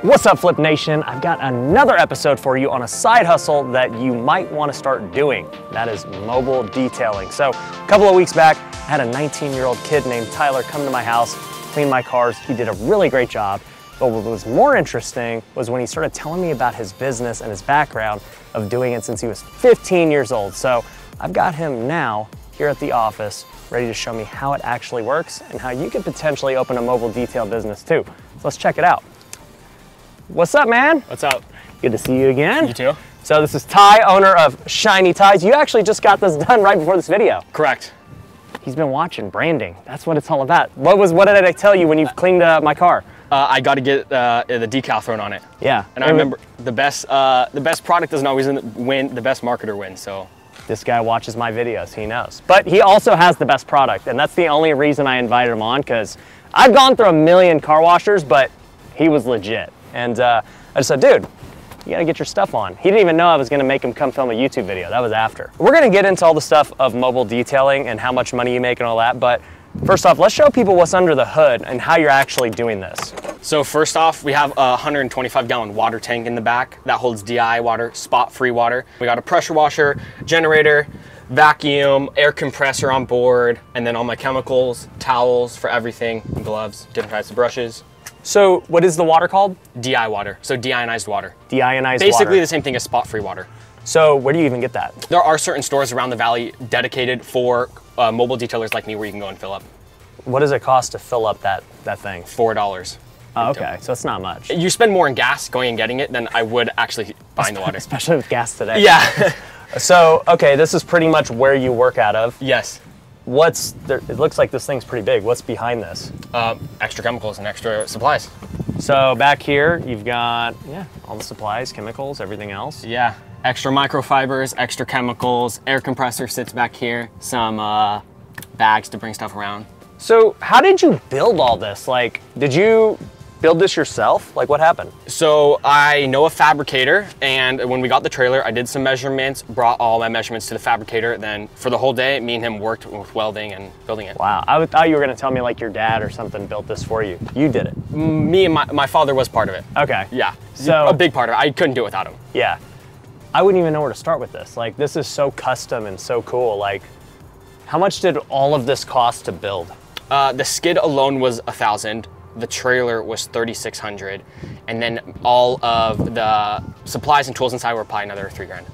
What's up, Flip Nation? I've got another episode for you on a side hustle that you might want to start doing. That is mobile detailing. So a couple of weeks back, I had a 19-year-old kid named Tyler come to my house, clean my cars. He did a really great job. But what was more interesting was when he started telling me about his business and his background of doing it since he was 15 years old. So I've got him now here at the office, ready to show me how it actually works and how you could potentially open a mobile detail business too. So let's check it out. What's up, man? What's up? Good to see you again. You too. So this is Ty, owner of Shiny Ties. You actually just got this done right before this video. Correct. He's been watching branding. That's what it's all about. What did I tell you when you cleaned my car? I got to get the decal thrown on it. Yeah. And I remember the best product doesn't always win. The best marketer wins. So this guy watches my videos. He knows. But he also has the best product, and that's the only reason I invited him on, because I've gone through a million car washers, but he was legit. And I just said, dude, you gotta get your stuff on. He didn't even know I was gonna make him come film a YouTube video. That was after. We're gonna get into all the stuff of mobile detailing and how much money you make and all that, but first off, let's show people what's under the hood and how you're actually doing this. So first off, we have a 125-gallon water tank in the back that holds DI water, spot-free water. We got a pressure washer, generator, vacuum, air compressor on board, and then all my chemicals, towels for everything, gloves, different types of brushes. So what is the water called? DI water, so deionized water. Deionized water. Basically the same thing as spot-free water. So where do you even get that? There are certain stores around the valley dedicated for mobile detailers like me where you can go and fill up. What does it cost to fill up that thing? $4. Oh, okay, so it's not much. You spend more in gas going and getting it than I would actually buying the water. Especially with gas today. Yeah. So, okay, this is pretty much where you work out of. Yes. It looks like this thing's pretty big. What's behind this? Extra chemicals and extra supplies. So back here, you've got, all the supplies, chemicals, everything else. Yeah, extra microfibers, extra chemicals, air compressor sits back here, some bags to bring stuff around. So how did you build all this? Like, did you build this yourself? Like, what happened? So I know a fabricator, and when we got the trailer, I did some measurements, brought all my measurements to the fabricator. Then for the whole day, me and him worked with welding and building it. Wow, I thought you were gonna tell me like your dad or something built this for you. You did it. Me and my father was part of it. Okay. Yeah, so a big part of it. I couldn't do it without him. Yeah, I wouldn't even know where to start with this. Like, this is so custom and so cool. Like, how much did all of this cost to build? The skid alone was $1,000. The trailer was $3,600, and then all of the supplies and tools inside were probably another $3,000.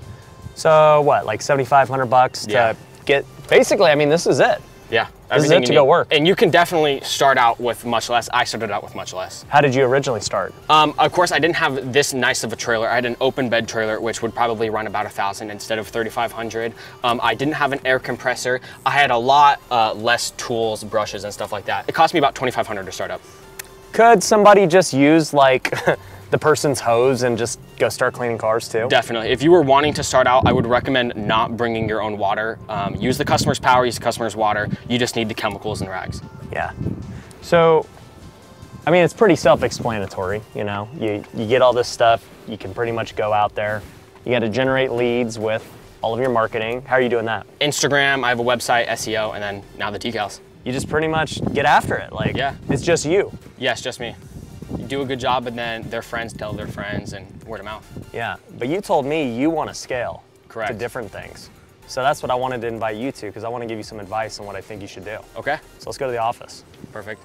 So what, like 7,500 bucks to get, basically, I mean, this is it. Yeah, this is it to go work. And you can definitely start out with much less. I started out with much less. How did you originally start? Of course, I didn't have this nice of a trailer. I had an open bed trailer, which would probably run about $1,000 instead of $3,500. I didn't have an air compressor. I had a lot less tools, brushes, and stuff like that. It cost me about $2,500 to start up. Could somebody just use like the person's hose and just go start cleaning cars too? Definitely. If you were wanting to start out, I would recommend not bringing your own water. Use the customer's power, use the customer's water. You just need the chemicals and rags. Yeah. So, I mean, it's pretty self-explanatory, you know? You get all this stuff, you can pretty much go out there. You got to generate leads with all of your marketing. How are you doing that? Instagram, I have a website, SEO, and then now the decals. You just pretty much get after it. Like, yeah. It's just you. Yes, just me. You do a good job, and then their friends tell their friends, and word of mouth. Yeah, but you told me you want to scale. Correct. To different things. So that's what I wanted to invite you to, because I want to give you some advice on what I think you should do. Okay. So let's go to the office. Perfect.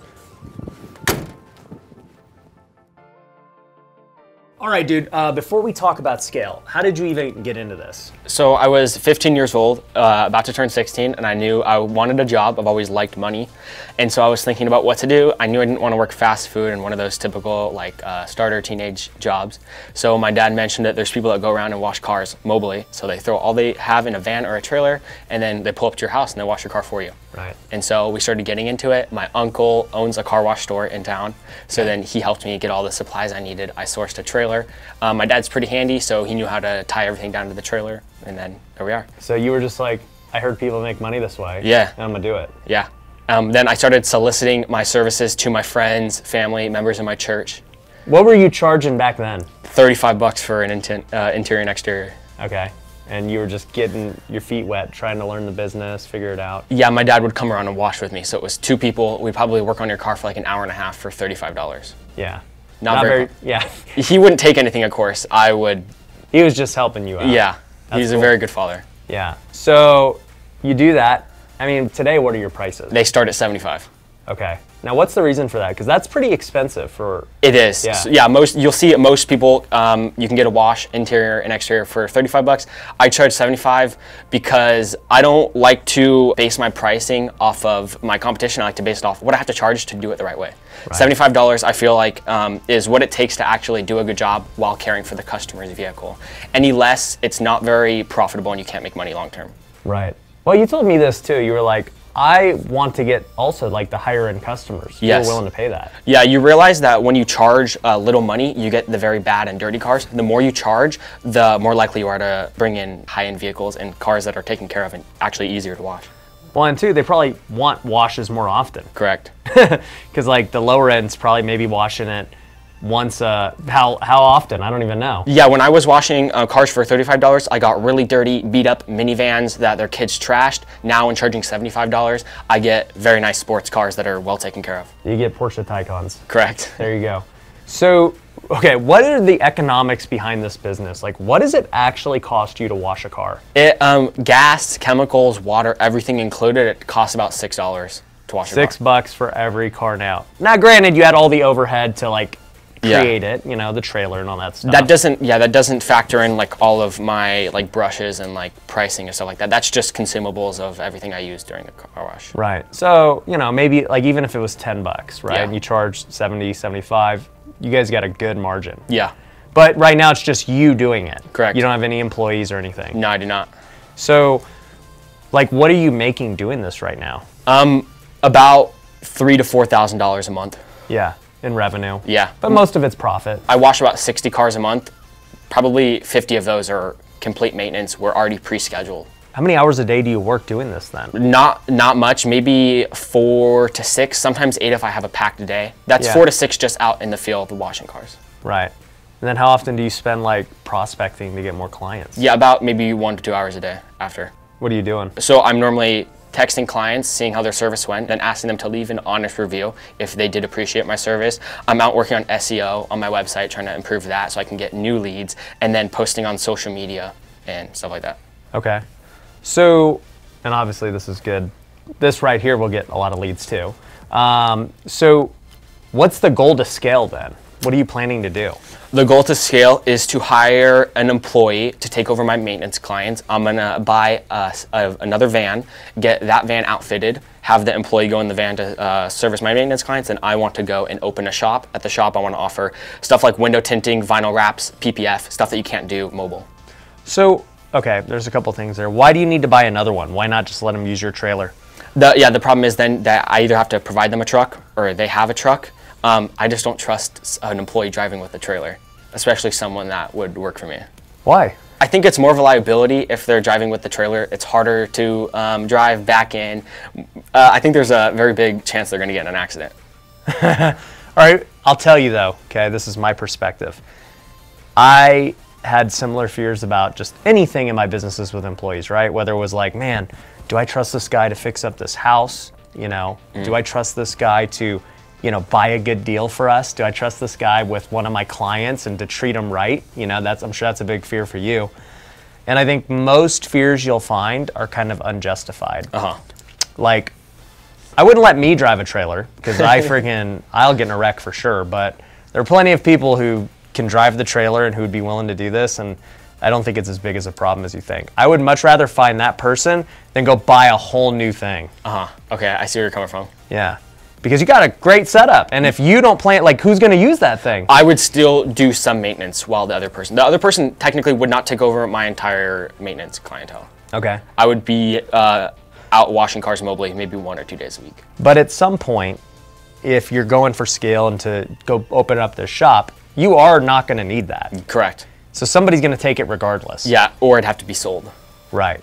All right, dude, before we talk about scale, how did you even get into this? So I was 15 years old, about to turn 16, and I knew I wanted a job. I've always liked money. And so I was thinking about what to do. I knew I didn't want to work fast food and one of those typical like starter teenage jobs. So my dad mentioned that there's people that go around and wash cars mobily. So they throw all they have in a van or a trailer, and then they pull up to your house and they wash your car for you. Right. And so we started getting into it. My uncle owns a car wash store in town. So then he helped me get all the supplies I needed. I sourced a trailer. My dad's pretty handy, so he knew how to tie everything down to the trailer, and then there we are. So you were just like, I heard people make money this way. Yeah. And I'm gonna do it. Yeah. Then I started soliciting my services to my friends, family, members in my church. What were you charging back then? 35 bucks for an interior and exterior. Okay. And you were just getting your feet wet, trying to learn the business, figure it out. Yeah, my dad would come around and wash with me. So it was 2 people. We'd probably work on your car for like an hour and a half for $35. Yeah. Not very. Yeah. He wouldn't take anything, of course. I would. He was just helping you out. Yeah. That's He's cool. a very good father. Yeah. So you do that. I mean, today, what are your prices? They start at 75. Okay. Now, what's the reason for that? Because that's pretty expensive for. It is. Yeah. So, yeah. You'll see most people. You can get a wash, interior and exterior, for $35. I charge 75 because I don't like to base my pricing off of my competition. I like to base it off what I have to charge to do it the right way. Right. $75, I feel like, is what it takes to actually do a good job while caring for the customer's vehicle. Any less, it's not very profitable, and you can't make money long term. Right. Well, you told me this too. You were like, I want to get also like the higher end customers who are willing to pay that. Yeah, you realize that when you charge little money, you get the very bad and dirty cars. The more you charge, the more likely you are to bring in high-end vehicles and cars that are taken care of and actually easier to wash. Well, and two, they probably want washes more often. Correct. Because like the lower end's probably maybe washing it once, how often? I don't even know. Yeah, when I was washing cars for $35, I got really dirty, beat up minivans that their kids trashed. Now when charging $75, I get very nice sports cars that are well taken care of. You get Porsche Taycans. Correct. There you go. So, okay, what are the economics behind this business? Like, what does it actually cost you to wash a car? Gas, chemicals, water, everything included, it costs about $6 to wash a car. $6 for every car now. Now, granted, you had all the overhead to like create it, you know, the trailer and all that stuff. That doesn't factor in like all of my like brushes and like pricing and stuff like that. That's just consumables of everything I use during the car wash. Right. So, you know, maybe like even if it was $10, right? Yeah. And you charge 70, 75, you guys got a good margin. Yeah. But right now it's just you doing it. Correct. You don't have any employees or anything. No, I do not. So, like, what are you making doing this right now? About $3,000 to $4,000 a month. Yeah, in revenue. Yeah. But most of it's profit. I wash about 60 cars a month. Probably 50 of those are complete maintenance. We're already pre-scheduled. How many hours a day do you work doing this then? Not much, maybe 4 to 6, sometimes 8 if I have a packed day. That's 4 to 6 just out in the field washing cars. Right. And then how often do you spend like prospecting to get more clients? Yeah, about maybe 1 to 2 hours a day after. What are you doing? So I'm normally texting clients, seeing how their service went, then asking them to leave an honest review if they did appreciate my service. I'm out working on SEO on my website, trying to improve that so I can get new leads, and then posting on social media and stuff like that. Okay. So, and obviously this is good. This right here will get a lot of leads too. So what's the goal to scale then? What are you planning to do? The goal to scale is to hire an employee to take over my maintenance clients. I'm gonna buy another van, get that van outfitted, have the employee go in the van to service my maintenance clients, and I want to go and open a shop. At the shop, I want to offer stuff like window tinting, vinyl wraps, PPF, stuff that you can't do mobile. So, okay, there's a couple things there. Why do you need to buy another one? Why not just let them use your trailer? The problem is then that I either have to provide them a truck or they have a truck. I just don't trust an employee driving with a trailer, especially someone that would work for me. Why? I think it's more of a liability if they're driving with the trailer. It's harder to drive back in. I think there's a very big chance they're going to get in an accident. All right, I'll tell you though, okay, this is my perspective. I had similar fears about just anything in my businesses with employees, right? Whether it was like, man, do I trust this guy to fix up this house? You know, do I trust this guy to, you know, buy a good deal for us? Do I trust this guy with one of my clients and to treat him right? You know, I'm sure that's a big fear for you. And I think most fears you'll find are kind of unjustified. Like, I wouldn't let me drive a trailer because I'll get in a wreck for sure. But there are plenty of people who can drive the trailer and who would be willing to do this. And I don't think it's as big as a problem as you think. I would much rather find that person than go buy a whole new thing. Okay, I see where you're coming from. Yeah. Because you got a great setup, and if you don't plan, like, who's going to use that thing? I would still do some maintenance while the other person technically would not take over my entire maintenance clientele. Okay. I would be out washing cars mobily maybe 1 or 2 days a week. But at some point, if you're going for scale and to go open up this shop, you are not going to need that. Correct. So somebody's going to take it regardless. Yeah, or it'd have to be sold. Right.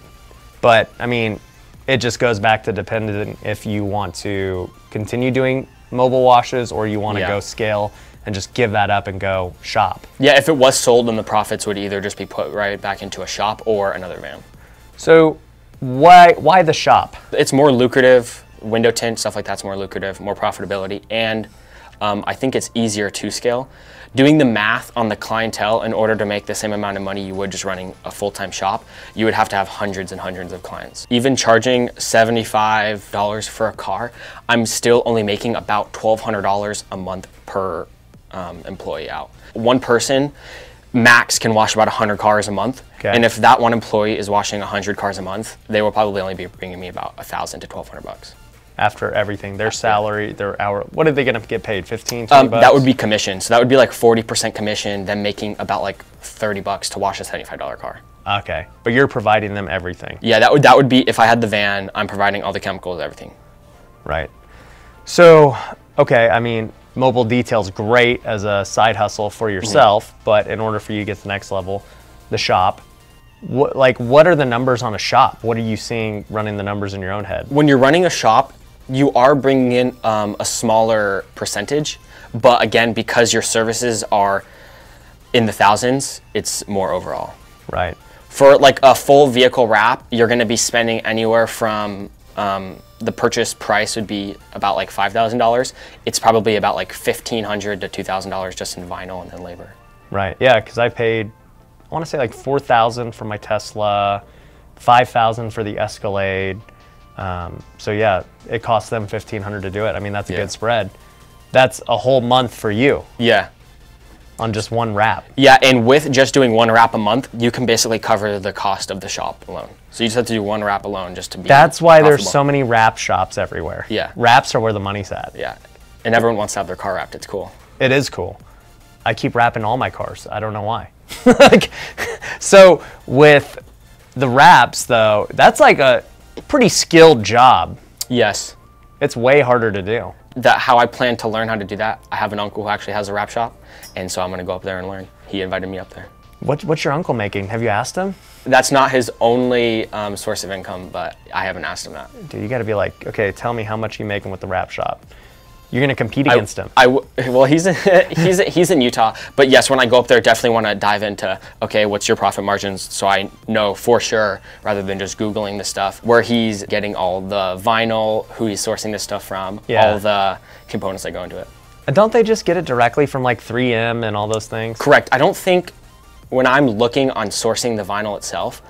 But, I mean, it just goes back to dependent if you want to continue doing mobile washes or you want to go scale and just give that up and go shop. Yeah, if it was sold, then the profits would either just be put right back into a shop or another van. So why the shop? It's more lucrative. Window tint, stuff like that's more lucrative, more profitability, and I think it's easier to scale. Doing the math on the clientele, in order to make the same amount of money you would just running a full-time shop, you would have to have hundreds and hundreds of clients. Even charging $75 for a car, I'm still only making about $1,200 a month per employee out. One person max can wash about 100 cars a month. Okay. And if that one employee is washing 100 cars a month, they will probably only be bringing me about $1,000 to $1,200. After everything, their salary, their hour, what are they gonna get paid? 15, 20 bucks? That would be commission. So that would be like 40% commission, then making about like 30 bucks to wash a $75 car. Okay, but you're providing them everything. Yeah, that would be, if I had the van, I'm providing all the chemicals, everything. Right. So, okay, I mean, mobile detail's great as a side hustle for yourself, but in order for you to get to the next level, the shop, what are the numbers on a shop? What are you seeing running the numbers in your own head? When you're running a shop, you are bringing in a smaller percentage, but again, because your services are in the thousands, it's more overall. Right. For like a full vehicle wrap, you're gonna be spending anywhere from, the purchase price would be about like $5,000. It's probably about like $1,500 to $2,000 just in vinyl and then labor. Right, yeah, because I paid, I wanna say like $4,000 for my Tesla, $5,000 for the Escalade. So yeah, it cost them $1,500 to do it. I mean, that's a good spread. That's a whole month for you. Yeah. On just one wrap. Yeah, and with just doing one wrap a month, you can basically cover the cost of the shop alone. So you just have to do one wrap alone just to be That's why profitable. there's so many wrap shops everywhere. Yeah. Wraps are where the money's at. Yeah, and everyone wants to have their car wrapped. It's cool. It is cool. I keep wrapping all my cars. I don't know why. So with the wraps though, that's like a pretty skilled job. Yes. It's way harder to do. How I plan to learn how to do that, I have an uncle who actually has a wrap shop, and so I'm gonna go up there and learn. He invited me up there. What's your uncle making? Have you asked him? That's not his only source of income, but I haven't asked him that. Dude, you gotta be like, okay, tell me how much you making with the wrap shop. You're gonna compete against him. Well, he's in Utah, but yes, when I go up there, definitely want to dive into, okay, what's your profit margins, so I know for sure, rather than just Googling the stuff, where he's getting all the vinyl, who he's sourcing this stuff from, all the components that go into it. Don't they just get it directly from like 3M and all those things? Correct. I don't think, when I'm looking on sourcing the vinyl itself,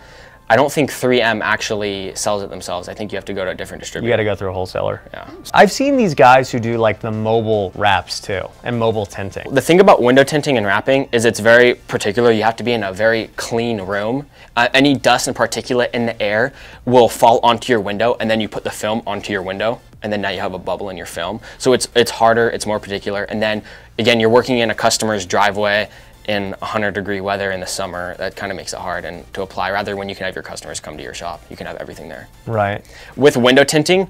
I don't think 3M actually sells it themselves. I think you have to go to a different distributor. You got to go through a wholesaler. Yeah. I've seen these guys who do like the mobile wraps too, and mobile tinting. The thing about window tinting and wrapping is it's very particular. You have to be in a very clean room. Any dust and particulate in the air will fall onto your window, and then you put the film onto your window, and then now you have a bubble in your film. So it's harder, it's more particular. And then again, you're working in a customer's driveway in 100-degree weather in the summer. That kind of makes it hard and to apply. Rather, when you can have your customers come to your shop, you can have everything there. Right. With window tinting,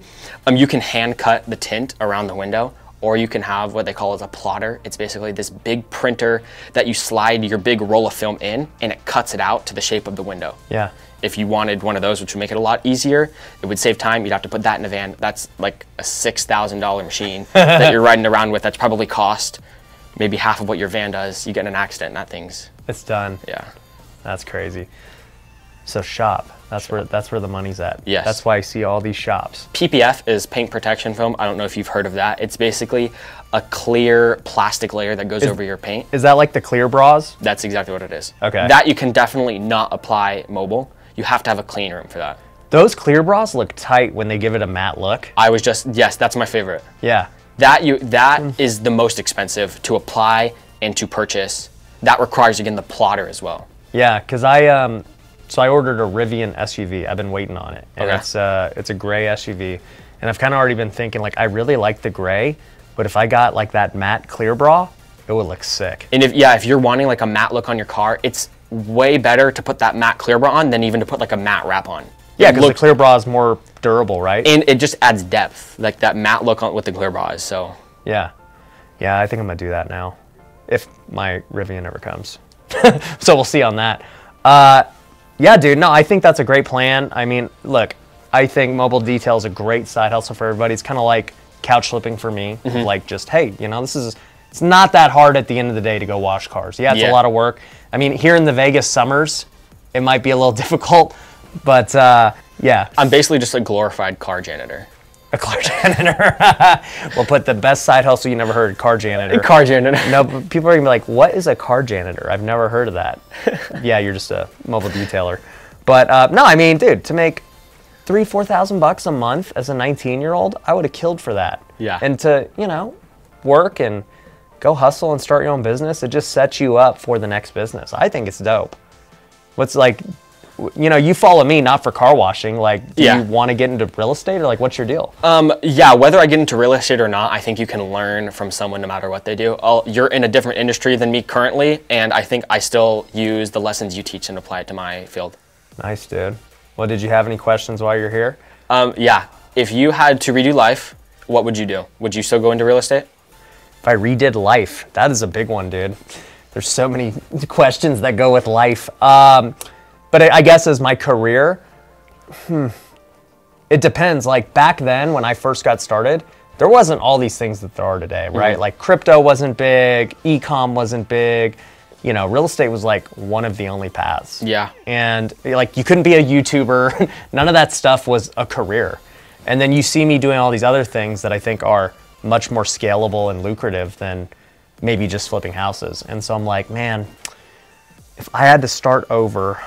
you can hand cut the tint around the window, or you can have what they call as a plotter. It's basically this big printer that you slide your big roll of film in, and it cuts it out to the shape of the window. Yeah. If you wanted one of those, which would make it a lot easier, it would save time. You'd have to put that in a van. That's like a $6,000 machine that you're riding around with. That's probably cost maybe half of what your van does. You get in an accident and that thing's... It's done. Yeah. That's crazy. So shop, that's where the money's at. Yes. That's why I see all these shops. PPF is paint protection film. I don't know if you've heard of that. It's basically a clear plastic layer that goes over your paint. Is that like the clear bras? That's exactly what it is. Okay. That you can definitely not apply mobile. You have to have a clean room for that. Those clear bras look tight when they give it a matte look. Yes, that's my favorite. Yeah. That is the most expensive to apply and to purchase. That requires, again, the plotter as well. Yeah, because so I ordered a Rivian SUV. I've been waiting on it, and it's a gray SUV, and I've kind of already been thinking like I really like the gray, but if I got like that matte clear bra, it would look sick. And if you're wanting like a matte look on your car, it's way better to put that matte clear bra on than even to put like a matte wrap on. Yeah, because the clear bra is more durable, right? And it just adds depth, like that matte look on with the clear bra is so. Yeah, I think I'm gonna do that now, if my Rivian ever comes. So we'll see on that. Yeah, dude, no, I think that's a great plan. I mean, look, I think mobile detail is a great side hustle for everybody. It's kind of like couch flipping for me. Like just, hey, it's not that hard at the end of the day to go wash cars. Yeah, it's a lot of work. I mean, here in the Vegas summers, it might be a little difficult, but yeah. I'm basically just a glorified car janitor. A car janitor. We'll put the best side hustle you never heard, car janitor. Car janitor. No, but people are gonna be like, what is a car janitor? I've never heard of that. Yeah, you're just a mobile detailer. But no, I mean, dude, to make $3,000-4,000 a month as a 19-year-old, I would have killed for that. Yeah. And to, you know, work and go hustle and start your own business, it just sets you up for the next business. I think it's dope. What's like, you know, you follow me not for car washing. Like, do you want to get into real estate, or like, what's your deal? Yeah, whether I get into real estate or not, I think you can learn from someone no matter what they do. You're in a different industry than me currently, and I think I still use the lessons you teach and apply it to my field. Nice, dude. Well, did you have any questions while you're here? Yeah. If you had to redo life, what would you do? Would you still go into real estate? If I redid life, that is a big one, dude. There's so many questions that go with life. But I guess as my career, it depends. Like back then when I first got started, there wasn't all these things that there are today, right? Mm-hmm. Like crypto wasn't big, e-com wasn't big. You know, real estate was like one of the only paths. Yeah. And like you couldn't be a YouTuber. None of that stuff was a career. And then you see me doing all these other things that I think are much more scalable and lucrative than maybe just flipping houses. And so I'm like, man, if I had to start over,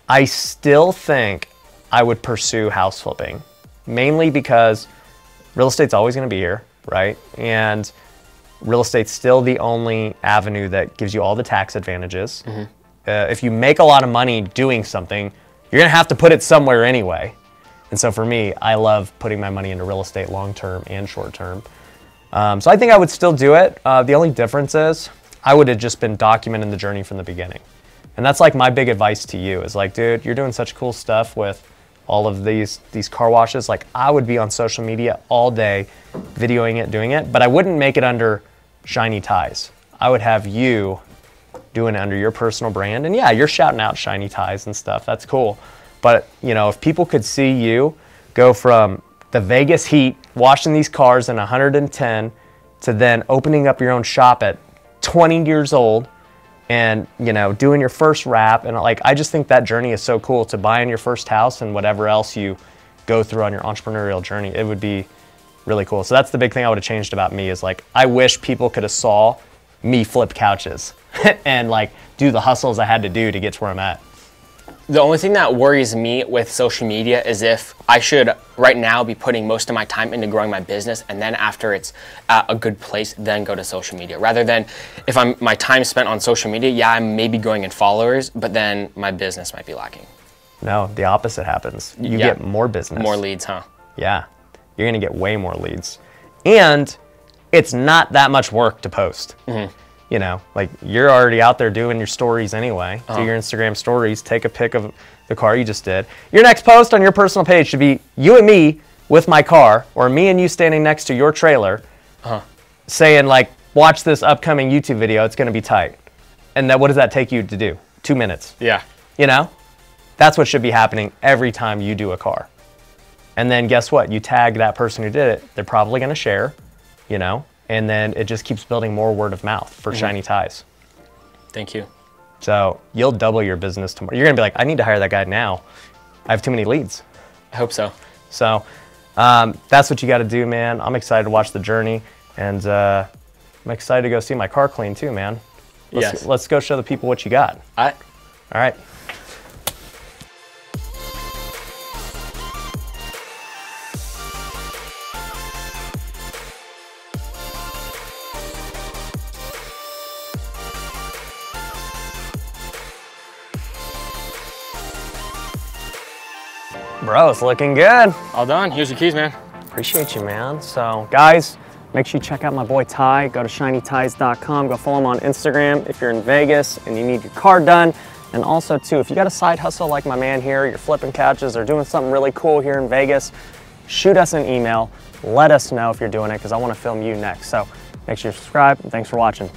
I still think I would pursue house flipping, mainly because real estate's always going to be here, right? And real estate's still the only avenue that gives you all the tax advantages. Mm-hmm. If you make a lot of money doing something, you're going to have to put it somewhere anyway. And so for me, I love putting my money into real estate long-term and short-term. So I think I would still do it. The only difference is I would have just been documenting the journey from the beginning. And that's like my big advice to you is like, dude, you're doing such cool stuff with all of these car washes. Like I would be on social media all day videoing it, doing it, but I wouldn't make it under Shiny Ties. I would have you doing it under your personal brand. And yeah, you're shouting out Shiny Ties and stuff. That's cool. But you know, if people could see you go from the Vegas heat, washing these cars in 110 to then opening up your own shop at 20 years old and, you know, doing your first wrap. And like, I just think that journey is so cool to buying your first house and whatever else you go through on your entrepreneurial journey. It would be really cool. So that's the big thing I would have changed about me is like, I wish people could have saw me flip couches and like do the hustles I had to do to get to where I'm at. The only thing that worries me with social media is if I should right now be putting most of my time into growing my business, and then after it's at a good place, then go to social media. Rather than if my time spent on social media, yeah, I'm maybe growing in followers, but then my business might be lacking. No, the opposite happens. You get more business. More leads, huh? Yeah, you're gonna get way more leads. And it's not that much work to post. Mm-hmm. You know, like you're already out there doing your stories anyway. Do your Instagram stories, take a pic of the car you just did. Your next post on your personal page should be you and me with my car, or me and you standing next to your trailer, saying like, watch this upcoming YouTube video, it's gonna be tight. And then what does that take you to do? 2 minutes. Yeah. You know? That's what should be happening every time you do a car. And then guess what? You tag that person who did it, they're probably gonna share, you know? And then it just keeps building more word of mouth for Shiny Ties. Thank you. So you'll double your business tomorrow. You're gonna be like, I need to hire that guy now. I have too many leads. I hope so. So that's what you gotta do, man. I'm excited to watch the journey, and I'm excited to go see my car clean too, man. Let's go show the people what you got. All right. All right. Bro, it's looking good. All done. Here's your keys, man. Appreciate you, man. So, guys, make sure you check out my boy Ty. Go to shinyties.com. Go follow him on Instagram if you're in Vegas and you need your car done. And also, too, if you got a side hustle like my man here, you're flipping couches or doing something really cool here in Vegas, shoot us an email. Let us know if you're doing it because I want to film you next. So, make sure you subscribe, and thanks for watching.